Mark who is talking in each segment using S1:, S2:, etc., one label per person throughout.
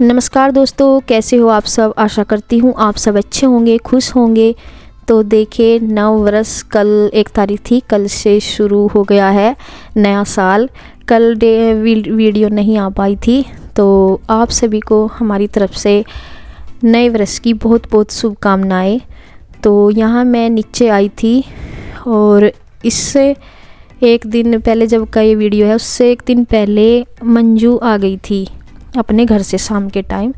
S1: नमस्कार दोस्तों, कैसे हो आप सब। आशा करती हूँ आप सब अच्छे होंगे, खुश होंगे। तो देखिए, नव वर्ष कल 1 तारीख थी, कल से शुरू हो गया है नया साल। कल वीडियो नहीं आ पाई थी, तो आप सभी को हमारी तरफ से नए वर्ष की बहुत बहुत शुभकामनाएं। तो यहाँ मैं नीचे आई थी और इससे एक दिन पहले, जब का ये वीडियो है उससे एक दिन पहले मंजू आ गई थी अपने घर से शाम के टाइम।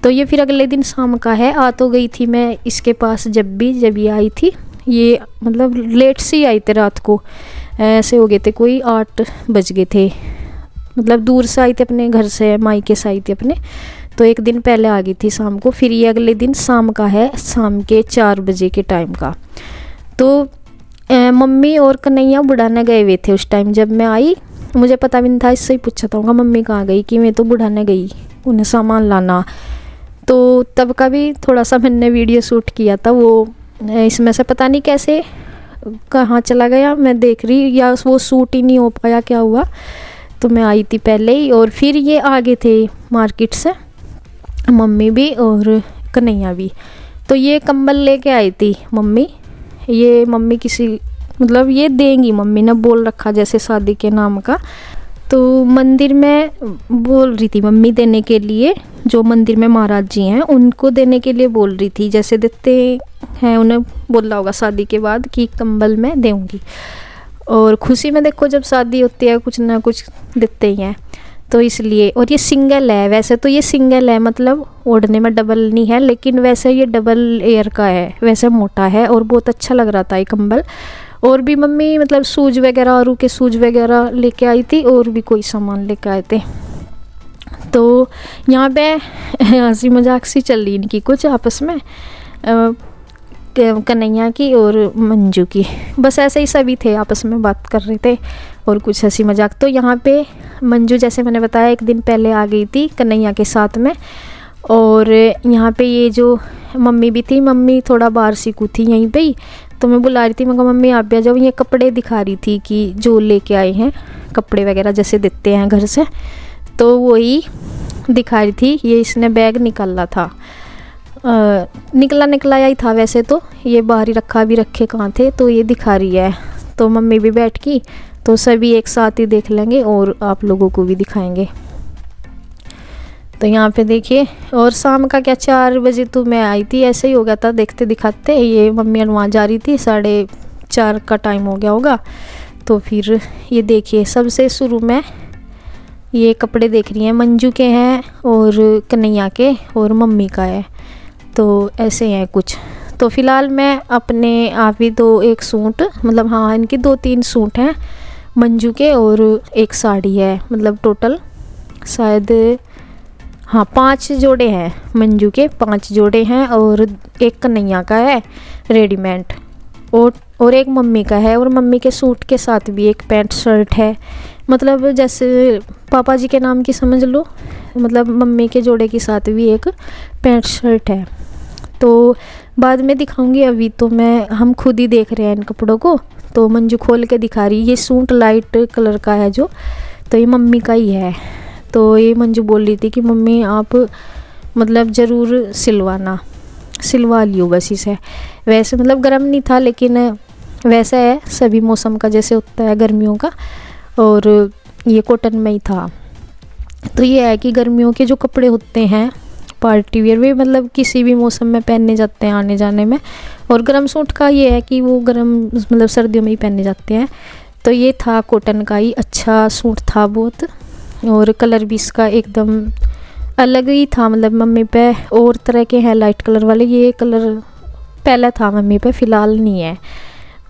S1: तो ये फिर अगले दिन शाम का है। आ तो गई थी मैं इसके पास जब ये आई थी। ये मतलब लेट से ही आई थे, रात को ऐसे हो गए थे, कोई 8 बज गए थे। मतलब दूर से आई थी, अपने घर से, मायके से आई थी अपने। तो एक दिन पहले आ गई थी शाम को। फिर ये अगले दिन शाम का है, शाम के 4 बजे के टाइम का। तो मम्मी और कन्हैया बुढ़ाने गए हुए थे उस टाइम जब मैं आई। मुझे पता भी नहीं था, इससे ही पूछा था मम्मी कहाँ गई, कि मैं तो बुढ़ाने गई उन्हें सामान लाना। तो तब का भी थोड़ा सा मैंने वीडियो शूट किया था, वो इसमें से पता नहीं कैसे कहाँ चला गया, मैं देख रही, या वो शूट ही नहीं हो पाया, क्या हुआ। तो मैं आई थी पहले ही, और फिर ये आ गए थे मार्केट से, मम्मी भी और कन्हैया भी। तो ये कंबल लेके आई थी मम्मी। ये मम्मी किसी मतलब ये देंगी, मम्मी ने बोल रखा जैसे शादी के नाम का। तो मंदिर में बोल रही थी मम्मी देने के लिए, जो मंदिर में महाराज जी हैं उनको देने के लिए बोल रही थी, जैसे देते हैं उन्हें बोला होगा शादी के बाद कि कंबल में दूंगी। और खुशी में देखो, जब शादी होती है कुछ ना कुछ देते ही हैं, तो इसलिए। और ये सिंगल है, वैसे तो ये सिंगल है, मतलब ओढ़ने में डबल नहीं है, लेकिन वैसे ये डबल एयर का है, वैसे मोटा है और बहुत अच्छा लग रहा था ये कंबल। और भी मम्मी मतलब सूज वगैरह, आरू के सूज वगैरह लेके आई थी, और भी कोई सामान लेके आए थे। तो यहाँ पे हंसी मजाक सी चल रही इनकी कुछ आपस में, कन्हैया की और मंजू की। बस ऐसे ही सभी थे, आपस में बात कर रहे थे और कुछ हंसी मजाक। तो यहाँ पे मंजू, जैसे मैंने बताया, एक दिन पहले आ गई थी कन्हैया के साथ में। और यहाँ पे ये जो मम्मी भी थी, मम्मी थोड़ा बाहर सीखू थी यहीं पे ही। तो मैं बुला रही थी, मैं कहा मम्मी आप भी आ जाओ। ये कपड़े दिखा रही थी कि जो लेके आए हैं, कपड़े वगैरह जैसे देते हैं घर से, तो वही दिखा रही थी। ये इसने बैग निकाला था, निकला ही था वैसे तो, ये बाहर ही रखा, भी रखे कहाँ थे, तो ये दिखा रही है। तो मम्मी भी बैठ की, तो सभी एक साथ ही देख लेंगे और आप लोगों को भी दिखाएंगे। तो यहाँ पे देखिए, और शाम का क्या 4 बजे तो मैं आई थी, ऐसे ही हो गया था देखते दिखाते। ये मम्मी वहाँ जा रही थी, 4:30 का टाइम हो गया होगा। तो फिर ये देखिए, सबसे शुरू में ये कपड़े देख रही हैं, मंजू के हैं और कन्हैया के और मम्मी का है। तो ऐसे हैं कुछ। तो फिलहाल मैं अपने आप ही एक सूट, मतलब हाँ इनके 2-3 सूट हैं मंजू के, और एक साड़ी है। मतलब टोटल शायद हाँ 5 जोड़े हैं मंजू के, 5 जोड़े हैं, और एक कन्हैया का है रेडीमेड, और एक मम्मी का है। और मम्मी के सूट के साथ भी एक पैंट शर्ट है, मतलब जैसे पापा जी के नाम की समझ लो। मतलब मम्मी के जोड़े के साथ भी एक पैंट शर्ट है। तो बाद में दिखाऊंगी, अभी तो हम खुद ही देख रहे हैं इन कपड़ों को। तो मंजू खोल के दिखा रही, ये सूट लाइट कलर का है जो, तो ये मम्मी का ही है। तो ये मंजू बोल रही थी कि मम्मी आप मतलब ज़रूर सिलवा लियो बस इसे। वैसे मतलब गर्म नहीं था, लेकिन वैसा है सभी मौसम का जैसे होता है गर्मियों का, और ये कॉटन में ही था। तो ये है कि गर्मियों के जो कपड़े होते हैं पार्टी वियर, वे मतलब किसी भी मौसम में पहने जाते हैं आने जाने में। और गर्म सूट का ये है कि वो गर्म मतलब सर्दियों में ही पहने जाते हैं। तो ये था कॉटन का ही, अच्छा सूट था बहुत, और कलर भी इसका एकदम अलग ही था। मतलब मम्मी पे और तरह के हैं लाइट कलर वाले, ये कलर पहले था मम्मी पे, फ़िलहाल नहीं है।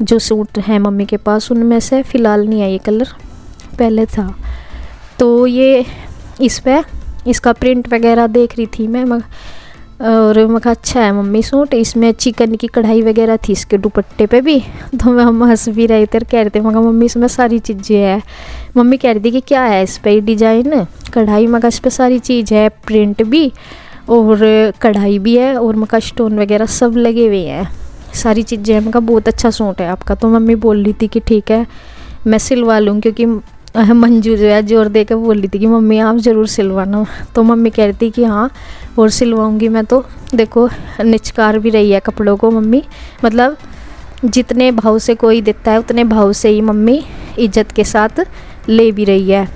S1: जो सूट है मम्मी के पास उनमें से फ़िलहाल नहीं है ये कलर, पहले था। तो ये इस पे इसका प्रिंट वगैरह देख रही थी मैं, और मैं कहा अच्छा है मम्मी सूट। इसमें चिकन की कढ़ाई वगैरह थी इसके दुपट्टे पे भी। तो हम हंस भी रहे थे, कह रहे थे मैं कहा मम्मी इसमें सारी चीज़ें हैं। मम्मी कह रही थी कि क्या है इस पर डिजाइन, कढ़ाई। मैं कहा इस पर सारी चीज़ है, प्रिंट भी और कढ़ाई भी है, और मैं कहा स्टोन वगैरह सब लगे हुए हैं, सारी चीज़ें हैं। मैं कहा बहुत अच्छा सूट है आपका। तो मम्मी बोल रही थी कि ठीक है मैं सिलवा लूँ, क्योंकि मंजू जो है जोर दे के बोल रही थी कि मम्मी आप ज़रूर सिलवाना। तो मम्मी कह रही थी कि हाँ और सिलवाऊंगी मैं। तो देखो निचकार भी रही है कपड़ों को मम्मी, मतलब जितने भाव से कोई देता है उतने भाव से ही मम्मी इज्जत के साथ ले भी रही है।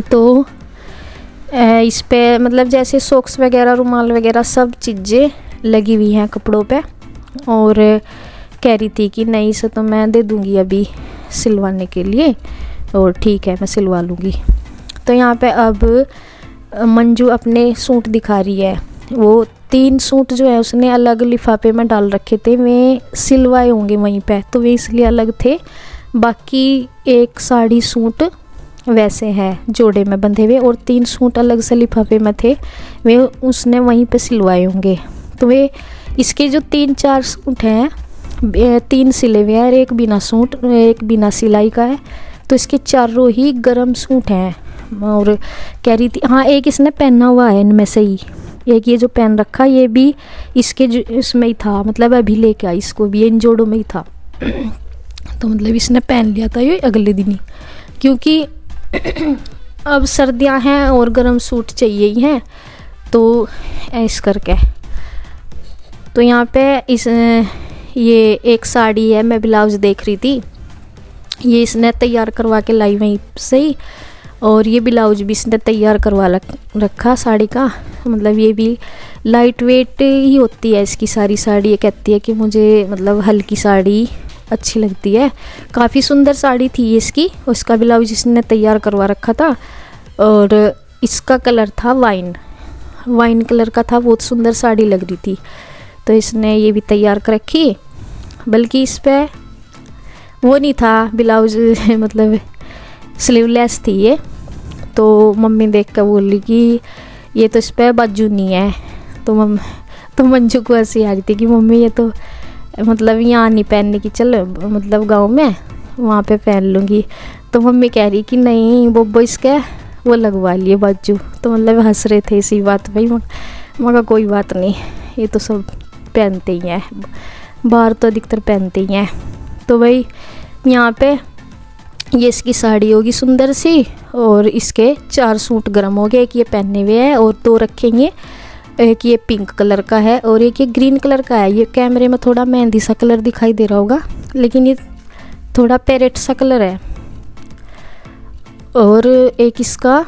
S1: तो इस पे मतलब जैसे सॉक्स वगैरह, रुमाल वगैरह सब चीज़ें लगी हुई हैं कपड़ों पे। और कह रही थी कि नहीं से तो मैं दे दूँगी अभी सिलवाने के लिए, और ठीक है मैं सिलवा लूँगी। तो यहाँ पे अब मंजू अपने सूट दिखा रही है। वो 3 सूट जो है उसने अलग लिफाफे में डाल रखे थे, वे सिलवाए होंगे वहीं पे, तो वे इसलिए अलग थे। बाकी एक साड़ी सूट वैसे है जोड़े में बंधे हुए, और 3 सूट अलग से लिफाफे में थे, वे उसने वहीं पे सिलवाए होंगे। तो वे इसके जो 3-4 सूट हैं 3 सिले हुए हैं और एक बिना सूट, एक बिना सिलाई का है। तो इसके चारों ही गरम सूट हैं। और कह रही थी हाँ एक इसने पहना हुआ है इनमें से ही, एक ये जो पहन रखा ये भी इसके जो इसमें ही था, मतलब अभी लेके आई इसको भी, इन जोड़ों में ही था। तो मतलब इसने पहन लिया था ये अगले दिन ही, क्योंकि अब सर्दियां हैं और गर्म सूट चाहिए ही हैं, तो ऐस करके। तो यहाँ पे इस ये एक साड़ी है, मैं ब्लाउज देख रही थी, ये इसने तैयार करवा के लाई वहीं से ही, और ये ब्लाउज भी इसने तैयार करवा रखा साड़ी का। मतलब ये भी लाइट वेट ही होती है इसकी सारी साड़ी। ये कहती है कि मुझे मतलब हल्की साड़ी अच्छी लगती है। काफ़ी सुंदर साड़ी थी इसकी, उसका ब्लाउज इसने तैयार करवा रखा था, और इसका कलर था वाइन कलर का था, बहुत सुंदर साड़ी लग रही थी। तो इसने ये भी तैयार कर रखी, बल्कि इस पर वो नहीं था ब्लाउज मतलब स्लीवलेस थी ये। तो मम्मी देख कर बोली कि ये तो इस पर बाजू नहीं है। तो मंजू को हंसी आ रही थी कि मम्मी ये तो मतलब यहाँ नहीं पहनने की, चल मतलब गांव में वहाँ पे पहन लूँगी। तो मम्मी कह रही कि नहीं बोबो इसका वो लगवा लिए बाजू। तो मतलब हंस रहे थे इसी बात पे। मगर कोई बात नहीं, ये तो सब पहनते ही हैं, बाहर तो अधिकतर पहनते ही हैं। तो भाई यहाँ पे ये इसकी साड़ी होगी सुंदर सी, और इसके 4 सूट गर्म हो गए। एक ये पहने हुए हैं और 2 रखेंगे, एक ये पिंक कलर का है और एक ये ग्रीन कलर का है। ये कैमरे में थोड़ा मेहंदी सा कलर दिखाई दे रहा होगा, लेकिन ये थोड़ा पैरेट सा कलर है। और एक इसका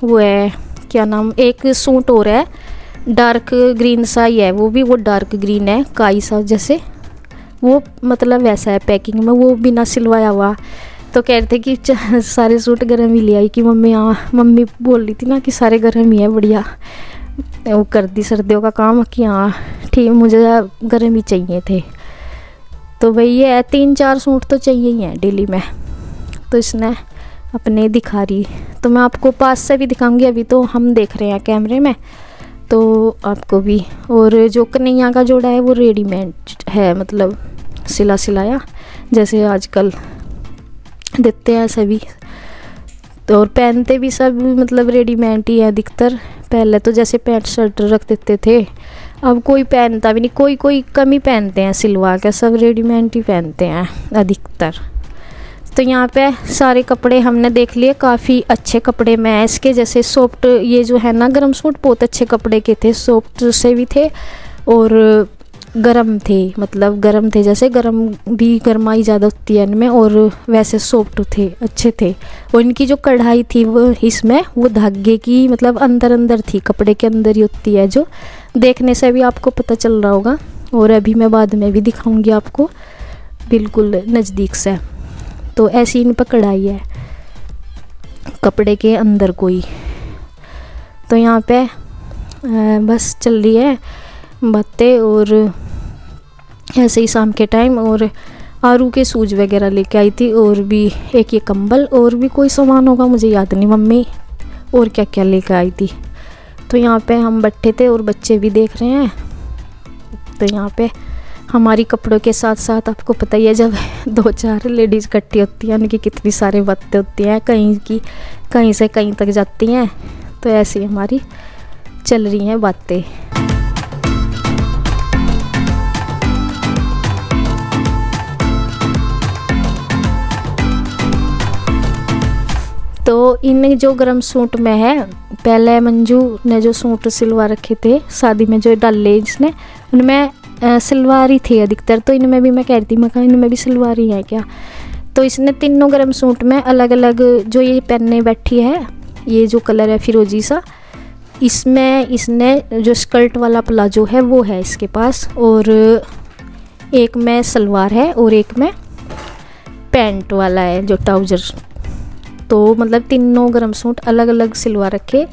S1: वो है क्या नाम, एक सूट और है डार्क ग्रीन सा ही है, वो भी वो डार्क ग्रीन है काई सा जैसे, वो मतलब वैसा है पैकिंग में, वो बिना सिलवाया हुआ। तो कह रहे थे कि सारे सूट गर्म ही ले आई कि मम्मी। हाँ मम्मी बोल रही थी ना कि सारे गर्म ही है, बढ़िया वो कर दी सर्दियों का काम कि हाँ ठीक, मुझे गर्म ही चाहिए थे। तो भाई ये है 3-4 सूट तो चाहिए ही हैं डेली में। तो इसने अपने दिखा रही, तो मैं आपको पास से भी दिखाऊंगी। अभी तो हम देख रहे हैं कैमरे में, तो आपको भी। और जो कन्हैया का जोड़ा है वो रेडीमेड है, मतलब सिलाया जैसे आजकल देते हैं सभी। तो और पहनते भी सब मतलब रेडीमेड ही है अधिकतर। पहले तो जैसे पैंट शर्ट रख देते थे, अब कोई पहनता भी नहीं, कोई कम ही पहनते हैं सिलवा के, सब रेडीमेड ही पहनते हैं अधिकतर। तो यहाँ पे सारे कपड़े हमने देख लिए, काफ़ी अच्छे कपड़े में है इसके। जैसे सॉफ्ट ये जो है ना गरम सूट बहुत अच्छे कपड़े के थे, सॉफ्ट से भी थे और गरम थे, मतलब गरम थे जैसे गरम भी गर्माई ज़्यादा होती है इनमें, और वैसे सॉफ्ट थे, अच्छे थे। और इनकी जो कढ़ाई थी वो इसमें वो धागे की मतलब अंदर थी, कपड़े के अंदर ही होती है, जो देखने से भी आपको पता चल रहा होगा। और अभी मैं बाद में भी दिखाऊंगी आपको बिल्कुल नज़दीक से। तो ऐसी इन पर कढ़ाई है कपड़े के अंदर कोई। तो यहाँ पे बस चल रही है बातें, और ऐसे ही शाम के टाइम। और आरू के सूज वगैरह लेके आई थी, और भी एक ये कंबल, और भी कोई सामान होगा मुझे याद नहीं मम्मी और क्या क्या लेके आई थी। तो यहाँ पे हम बैठे थे और बच्चे भी देख रहे हैं। तो यहाँ पे हमारी कपड़ों के साथ साथ आपको पता ही है जब 2-4 लेडीज़ इकट्ठी होती हैं उनकी कितनी सारी बातें होती हैं, कहीं से कहीं तक जाती हैं। तो ऐसी हमारी चल रही हैं बातें। तो इन जो गर्म सूट में है, पहले मंजू ने जो सूट सिलवा रखे थे शादी में जो डाले इसने, उनमें सलवार ही थी अधिकतर। तो इनमें भी मैं कह रही थी, मैं कहा इनमें भी सलवार ही है क्या। तो इसने तीनों गर्म सूट में अलग अलग जो ये पहनने बैठी है, ये जो कलर है फिरोजी सा, इसमें इसने जो स्कर्ट वाला प्लाजो है वो है इसके पास, और एक में सलवार है और एक में पैंट वाला है जो ट्राउज़र। तो मतलब तीनों गर्म सूट अलग अलग सिलवा रखे,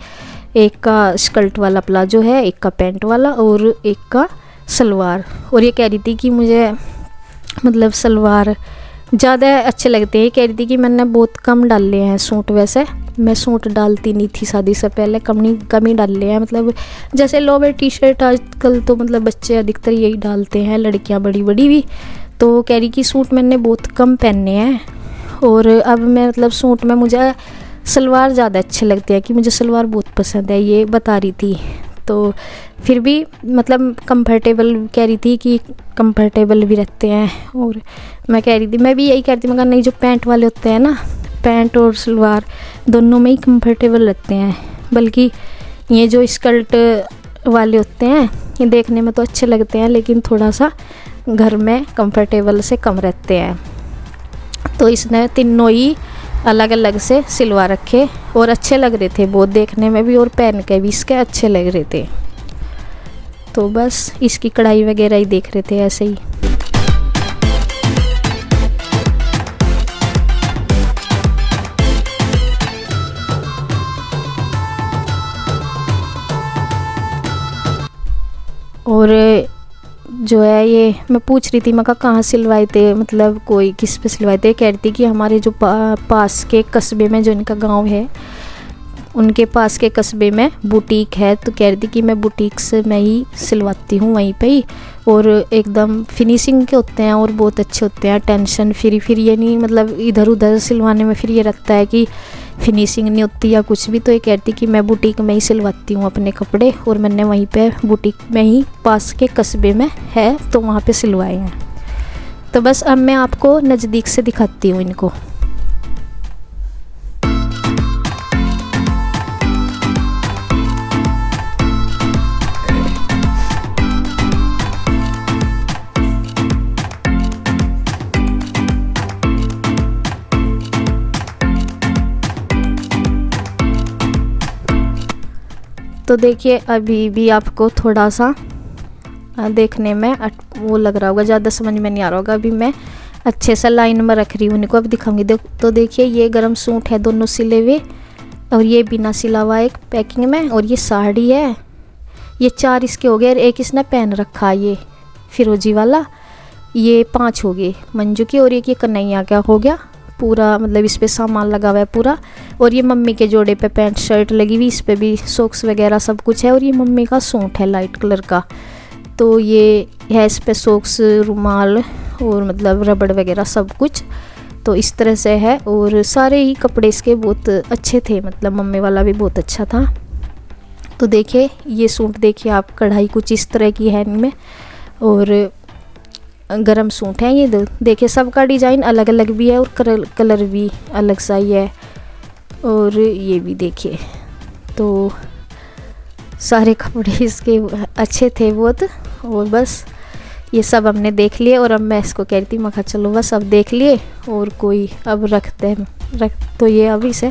S1: एक का स्कर्ट वाला प्लाजो है, एक का पैंट वाला और एक का सलवार। और ये कह रही थी कि मुझे मतलब सलवार ज़्यादा अच्छे लगते हैं। कह रही थी कि मैंने बहुत कम डाले हैं सूट, वैसे मैं सूट डालती नहीं थी शादी से पहले, कम ही डाले हैं। मतलब जैसे लोअर टी शर्ट आजकल तो मतलब बच्चे अधिकतर यही डालते हैं, लड़कियां बड़ी बड़ी भी। तो कह रही कि सूट मैंने बहुत कम पहने हैं, और अब मैं मतलब सूट में मुझे सलवार ज़्यादा अच्छे लगते हैं, कि मुझे सलवार बहुत पसंद है, ये बता रही थी। तो फिर भी मतलब कंफर्टेबल कह रही थी कि कंफर्टेबल भी रहते हैं। और मैं कह रही थी, मैं भी यही कह रही थी, मगर नहीं जो पैंट वाले होते हैं ना, पैंट और सलवार दोनों में ही कंफर्टेबल रहते हैं। बल्कि ये जो स्कर्ट वाले होते हैं ये देखने में तो अच्छे लगते हैं, लेकिन थोड़ा सा घर में कंफर्टेबल से कम रहते हैं। तो इसने तीनों ही अलग अलग से सिलवा रखे और अच्छे लग रहे थे बहुत देखने में भी, और पहन के भी इसके अच्छे लग रहे थे। तो बस इसकी कढ़ाई वगैरह ही देख रहे थे ऐसे ही। और जो है ये मैं पूछ रही थी, मैं कहाँ सिलवाए थे, मतलब कोई किस पे सिलवाए थे। कह रही थी कि हमारे जो पास के कस्बे में जो इनका गांव है, उनके पास के कस्बे में बुटीक है। तो कह रही थी कि मैं बुटीक से मैं ही सिलवाती हूँ वहीं पे ही, और एकदम फिनिशिंग के होते हैं और बहुत अच्छे होते हैं, टेंशन फ्री। फिर ये नहीं मतलब इधर उधर सिलवाने में फिर ये लगता है कि फिनिशिंग नहीं होती या कुछ भी। तो ये कहती कि मैं बुटीक में ही सिलवाती हूँ अपने कपड़े, और मैंने वहीं पे बुटीक में ही पास के कस्बे में है तो वहाँ पे सिलवाए हैं। तो बस अब मैं आपको नज़दीक से दिखाती हूँ इनको। तो देखिए अभी भी आपको थोड़ा सा देखने में वो लग रहा होगा, ज़्यादा समझ में नहीं आ रहा होगा। अभी मैं अच्छे से लाइन में रख रही हूँ उनको, अब दिखाऊंगी। तो देखिए ये गर्म सूट है दोनों सिले हुए, और ये बिना सिला हुआ एक पैकिंग में, और ये साड़ी है। ये 4 इसके हो गए, और एक इसने पहन रखा ये फिरोजी वाला, ये 5 हो गए मंजू की। और एक ये कन्हैया का हो गया पूरा, मतलब इस पे सामान लगा हुआ है पूरा। और ये मम्मी के जोड़े पे पैंट शर्ट लगी हुई, इस पे भी सॉक्स वगैरह सब कुछ है। और ये मम्मी का सूट है लाइट कलर का, तो ये है इस पे सॉक्स, रुमाल और मतलब रबड़ वगैरह सब कुछ। तो इस तरह से है, और सारे ही कपड़े इसके बहुत अच्छे थे, मतलब मम्मी वाला भी बहुत अच्छा था। तो देखिए ये सूट देखिए आप, कढ़ाई कुछ इस तरह की है इनमें, और गरम सूट है ये दो। देखिए सबका डिज़ाइन अलग अलग भी है, और कलर भी अलग सा ही है। और ये भी देखिए, तो सारे कपड़े इसके अच्छे थे बहुत। और बस ये सब हमने देख लिए, और अब मैं इसको कह रही थी, मैं कहा चलो बस अब देख लिए और कोई अब रख तो ये अभी से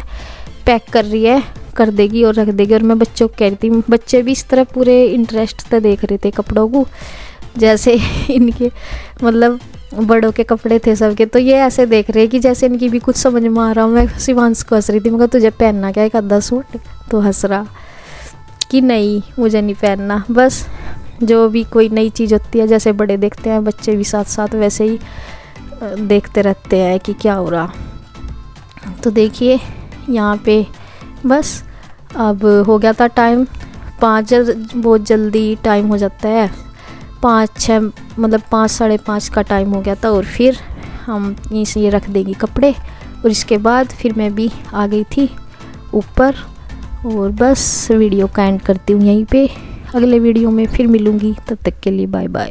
S1: पैक कर रही है, कर देगी और रख देगी। और मैं बच्चों को कह रही थी, बच्चे भी इस तरह पूरे इंटरेस्ट से देख रहे थे कपड़ों को, जैसे इनके मतलब बड़ों के कपड़े थे सबके। तो ये ऐसे देख रहे हैं कि जैसे इनकी भी कुछ समझ में आ रहा हूँ। मैं शिवांश को हंस रही थी, मगर तुझे पहनना क्या एक आधा सूट, तो हंस रहा कि नहीं मुझे नहीं पहनना। बस जो भी कोई नई चीज़ होती है, जैसे बड़े देखते हैं बच्चे भी साथ साथ वैसे ही देखते रहते हैं कि क्या हो रहा। तो देखिए यहाँ पे बस अब हो गया था टाइम 5, बहुत जल्दी टाइम हो जाता है 5-6, मतलब 5 साढ़े 5 का टाइम हो गया था। और फिर हम ये रख देंगे कपड़े, और इसके बाद फिर मैं भी आ गई थी ऊपर। और बस वीडियो का एंड करती हूँ यहीं पे, अगले वीडियो में फिर मिलूँगी, तब तक के लिए बाय बाय।